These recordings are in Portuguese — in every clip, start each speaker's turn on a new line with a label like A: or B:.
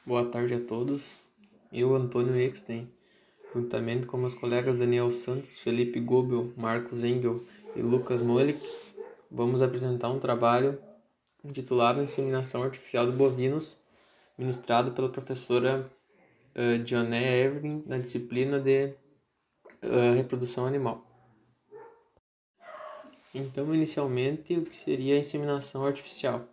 A: Boa tarde a todos. Eu, Antônio Exten, juntamente com meus colegas Daniel Santos, Felipe Gobel, Marcos Engel e Lucas Molik, vamos apresentar um trabalho intitulado Inseminação Artificial de Bovinos, ministrado pela professora Dioné Evelyn na disciplina de Reprodução Animal. Então, inicialmente, o que seria a inseminação artificial?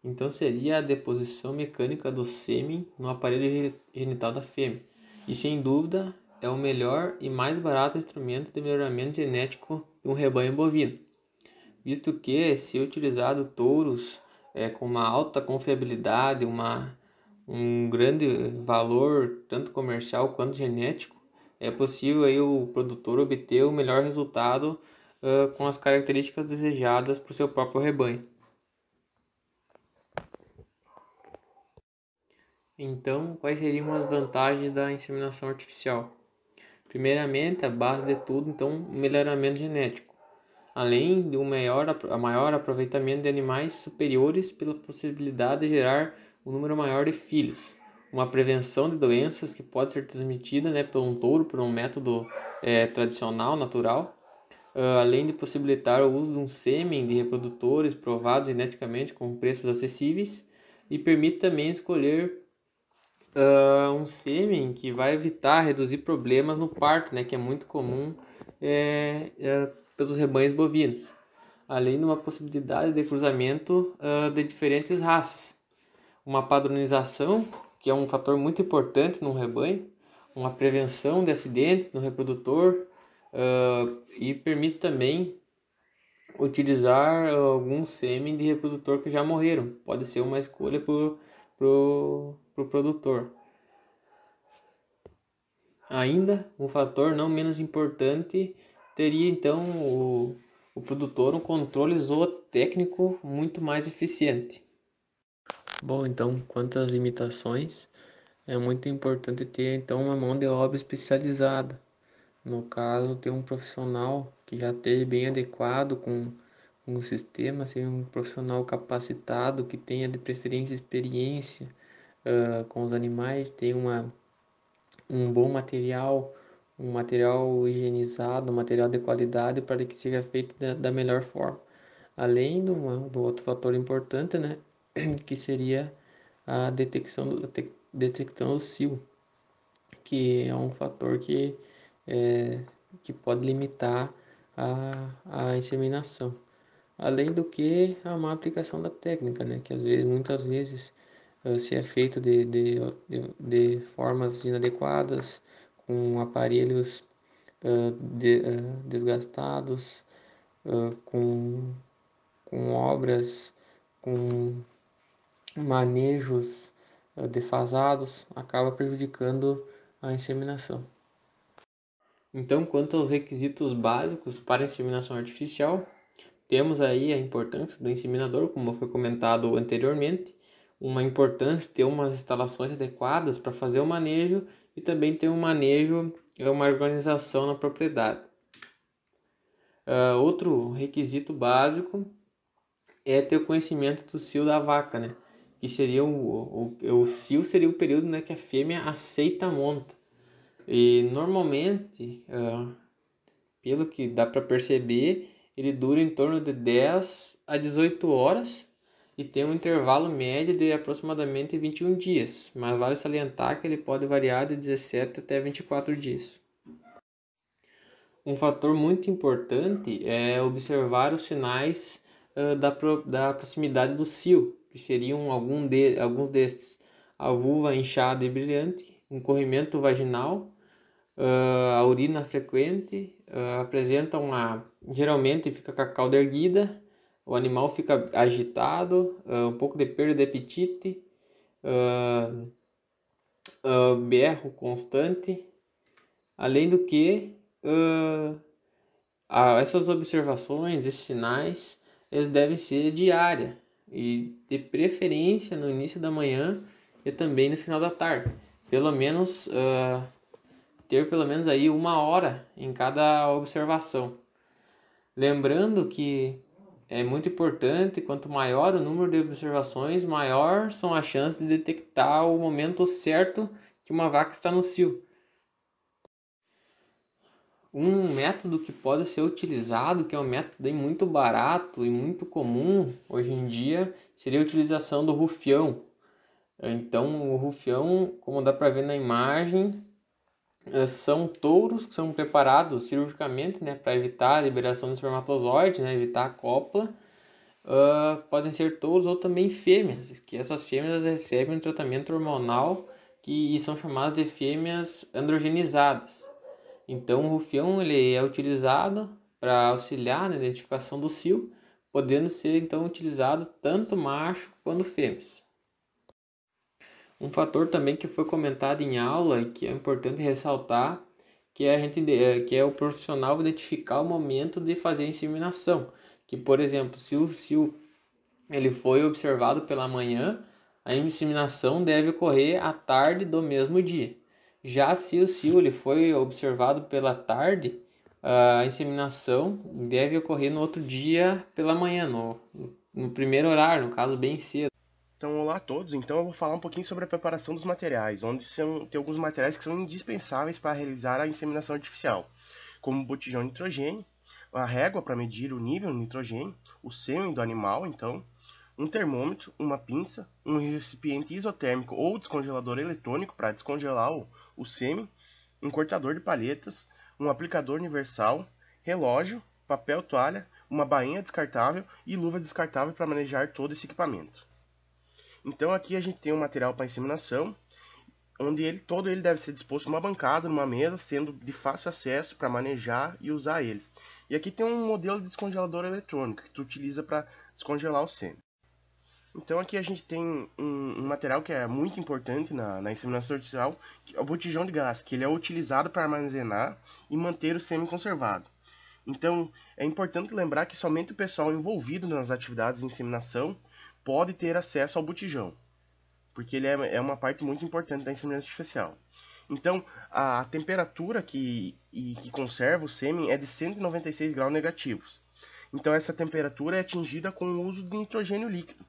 A: Então seria a deposição mecânica do sêmen no aparelho genital da fêmea. E sem dúvida é o melhor e mais barato instrumento de melhoramento genético de um rebanho bovino, visto que, se utilizado touros com uma alta confiabilidade, um grande valor tanto comercial quanto genético, é possível aí o produtor obter o melhor resultado com as características desejadas para o seu próprio rebanho. Então, quais seriam as vantagens da inseminação artificial? Primeiramente, a base de tudo, então, o melhoramento genético, além de maior aproveitamento de animais superiores pela possibilidade de gerar um número maior de filhos, uma prevenção de doenças que pode ser transmitida por um touro, por um método tradicional, natural, além de possibilitar o uso de um sêmen de reprodutores provados geneticamente com preços acessíveis, e permite também escolher um sêmen que vai evitar reduzir problemas no parto, que é muito comum pelos rebanhos bovinos, além de uma possibilidade de cruzamento de diferentes raças, uma padronização, que é um fator muito importante no rebanho, uma prevenção de acidentes no reprodutor, e permite também utilizar algum sêmen de reprodutor que já morreram. Pode ser uma escolha pro produtor. Ainda, um fator não menos importante, teria então o produtor um controle zootécnico muito mais eficiente. Bom, então, quanto às limitações, é muito importante ter então uma mão de obra especializada. No caso, ter um profissional que já esteja bem adequado com o sistema, ser um profissional capacitado, que tenha de preferência experiência com os animais, tenha um bom material, um material higienizado, um material de qualidade para que seja feito da melhor forma. Além do outro fator importante, que seria a detecção do cio, que é um fator que pode limitar a inseminação. Além do que a má aplicação da técnica, que muitas vezes se é feito de formas inadequadas, com aparelhos desgastados, com obras, com manejos defasados, acaba prejudicando a inseminação. Então, quanto aos requisitos básicos para a inseminação artificial, temos aí a importância do inseminador, como foi comentado anteriormente, uma importância de ter umas instalações adequadas para fazer o manejo e também ter um manejo, uma organização na propriedade. Outro requisito básico é ter o conhecimento do cio da vaca, que seria o cio seria o período que a fêmea aceita a monta. E normalmente, pelo que dá para perceber, ele dura em torno de 10 a 18 horas e tem um intervalo médio de aproximadamente 21 dias, mas vale salientar que ele pode variar de 17 até 24 dias. Um fator muito importante é observar os sinais da proximidade do cio, que seriam alguns destes: a vulva inchada e brilhante, um corrimento vaginal, a urina frequente, geralmente fica com a cauda erguida, o animal fica agitado, um pouco de perda de apetite, berro constante, além do que essas observações, esses sinais, eles devem ser diárias e de preferência no início da manhã e também no final da tarde, ter pelo menos aí 1 hora em cada observação. Lembrando que é muito importante. Quanto maior o número de observações, maior são as chances de detectar o momento certo que uma vaca está no cio. Um método que pode ser utilizado, que é um método muito barato e muito comum hoje em dia, seria a utilização do rufião. Então, o rufião, como dá para ver na imagem, são touros que são preparados cirurgicamente, né, para evitar a liberação de espermatozoides, né, evitar a cópula. Podem ser touros ou também fêmeas, que essas fêmeas recebem um tratamento hormonal e são chamadas de fêmeas androgenizadas. Então, o rufião ele é utilizado para auxiliar na identificação do cio, podendo ser então utilizado tanto macho quanto fêmeas. Um fator também que foi comentado em aula e que é importante ressaltar, que é o profissional identificar o momento de fazer a inseminação. Que, por exemplo, se o cio ele foi observado pela manhã, a inseminação deve ocorrer à tarde do mesmo dia. Já se o cio ele foi observado pela tarde, a inseminação deve ocorrer no outro dia pela manhã, no primeiro horário, no caso bem cedo.
B: Então, olá a todos. Então, eu vou falar um pouquinho sobre a preparação dos materiais, onde tem alguns materiais que são indispensáveis para realizar a inseminação artificial, como o botijão de nitrogênio, a régua para medir o nível de nitrogênio, o sêmen do animal, então, um termômetro, uma pinça, um recipiente isotérmico ou descongelador eletrônico para descongelar o sêmen, um cortador de palhetas, um aplicador universal, relógio, papel toalha, uma bainha descartável e luva descartável para manejar todo esse equipamento. Então aqui a gente tem um material para inseminação, onde todo ele deve ser disposto numa bancada, numa mesa, sendo de fácil acesso para manejar e usar eles. E aqui tem um modelo de descongelador eletrônico que tu utiliza para descongelar o sêmen. Então aqui a gente tem um material que é muito importante na inseminação artificial, que é o botijão de gás, que ele é utilizado para armazenar e manter o sêmen conservado. Então é importante lembrar que somente o pessoal envolvido nas atividades de inseminação pode ter acesso ao botijão, porque ele é uma parte muito importante da inseminação artificial. Então, a temperatura que conserva o sêmen é de 196 graus negativos. Então, essa temperatura é atingida com o uso de nitrogênio líquido,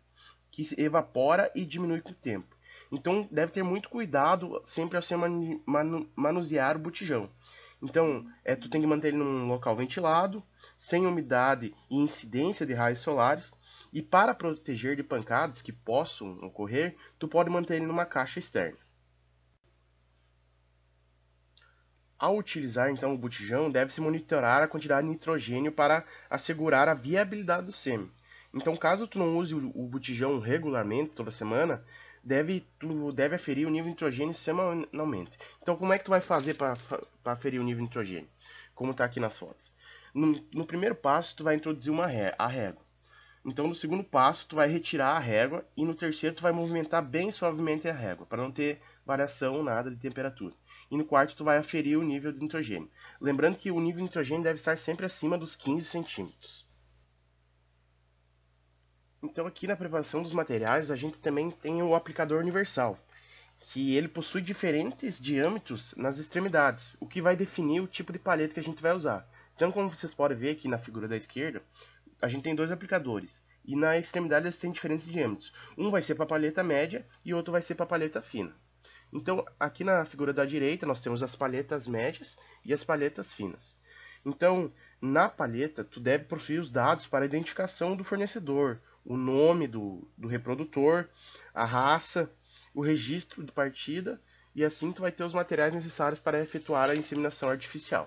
B: que evapora e diminui com o tempo. Então, deve ter muito cuidado sempre ao se manusear o botijão. Então, tu tem que manter ele num local ventilado, sem umidade e incidência de raios solares. E para proteger de pancadas que possam ocorrer, tu pode manter ele numa caixa externa. Ao utilizar então o botijão, deve-se monitorar a quantidade de nitrogênio para assegurar a viabilidade do sêmen. Então, caso tu não use o botijão regularmente, toda semana, tu deve aferir o nível de nitrogênio semanalmente. Então, como é que tu vai fazer para aferir o nível de nitrogênio? Como está aqui nas fotos. No primeiro passo, tu vai introduzir a régua. Então, no segundo passo, tu vai retirar a régua e no terceiro tu vai movimentar bem suavemente a régua, para não ter variação nada de temperatura. E no quarto tu vai aferir o nível de nitrogênio. Lembrando que o nível de nitrogênio deve estar sempre acima dos 15 centímetros. Então, aqui na preparação dos materiais, a gente também tem o aplicador universal, que ele possui diferentes diâmetros nas extremidades, o que vai definir o tipo de palheta que a gente vai usar. Então, como vocês podem ver aqui na figura da esquerda, a gente tem dois aplicadores. E na extremidade eles têm diferentes diâmetros. Um vai ser para a palheta média e outro vai ser para a palheta fina. Então, aqui na figura da direita, nós temos as palhetas médias e as palhetas finas. Então, na palheta, tu deve possuir os dados para a identificação do fornecedor, o nome do reprodutor, a raça, o registro de partida, e assim tu vai ter os materiais necessários para efetuar a inseminação artificial.